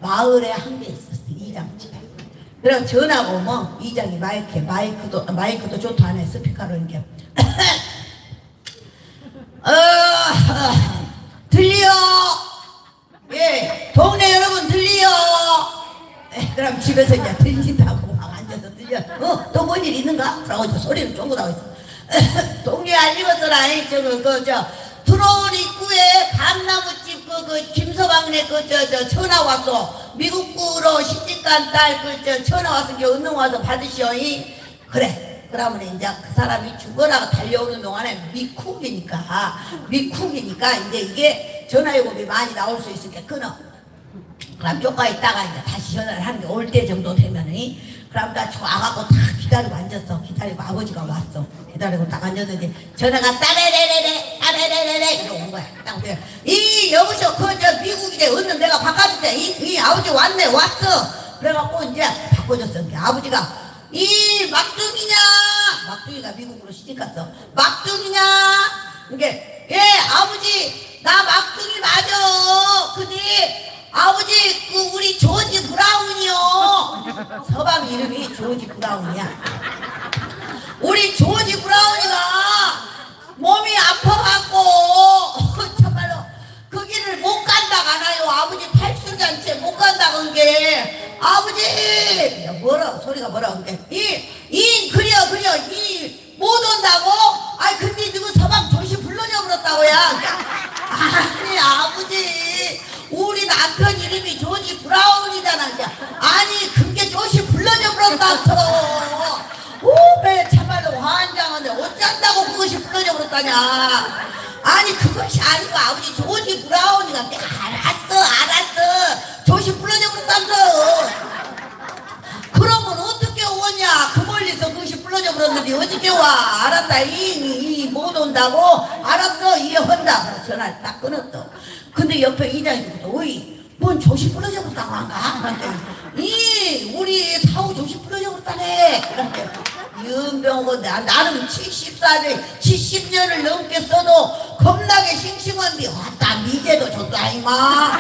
마을에 한 개 있었어. 이장집에. 그래서 전화가 오면 이장이 마이크도 좋다 하네. 스피커로 이렇게 들려. 예, 동네 여러분 들려. 그럼 집에서 이제 들린다고 막 앉아서 들려. 또 뭔 일 있는가? 라고 저 소리를 쫑긋 하고 있어. 동네 알리고서라. 들어온 입구에 감나무집 김서방네 전화 왔어. 미국구로 시집간 딸 전화 와서 이제 은능 와서 받으시오. 그래. 그러면 이제 그 사람이 죽어라고 달려오는 동안에 미쿡이니까 이제 이게 전화요금이 많이 나올 수 있으니까 끊어. 그럼 조금 있다가 이제 다시 전화를 하는 게 올 때 정도 되면은 그럼 나 와갖고 딱 기다리고 앉았어. 기다리고 아버지가 왔어. 기다리고 딱 앉았는데 전화가 따레레레레 이러고 온 거야. 딱 여보시오 저 미국이래. 얻는 내가 바꿔줄게. 이 아버지 왔어. 그래갖고 이제 바꿔줬어. 아버지가 이 막둥이가 미국으로 시집갔어. 막둥이냐? 이게 예 아버지 나 막둥이 맞아. 근데 아버지 우리 조지 브라운이요. 서방 이름이 조지 브라운이야. 우리 조지 브라운이가 몸이 아파갖고 정말로 그 길을 못 간다고 하나요. 아버지 팔순잔치 못 간다고 한 게 아버지 뭐라 소리가 뭐라 그래. 그려 못 온다고? 아이 근데 누구 서방 조시 불러줘 버렸다고야. 아니 아버지 우리 남편 이름이 조지 브라운이잖아. 아니 그게 조시 불러줘 버렸다고. 오메 참말로 환장한데 어쩐다고 그것이 불러줘 버렸다냐. 아니 그것이 아니고 아버지 조지 브라운이가 알았어 조시 불러줘 버렸다면서. 그러면 어떻게 오냐. 그 멀리서 그것이 불러줘 버렸는데 어떻게 와. 알았다. 못 온다고. 알았어 이해한다. 전화를 딱 끊었어. 근데 옆에 이장이 어이 뭔 조시 불러줘 버렸다고 한가. 그런데 우리 사후 조시 불러줘 버렸다네. 그런데 윤병호 나는 70년을 넘게 써도 겁나게 싱싱한데 왔다 미제도 줬다 이마.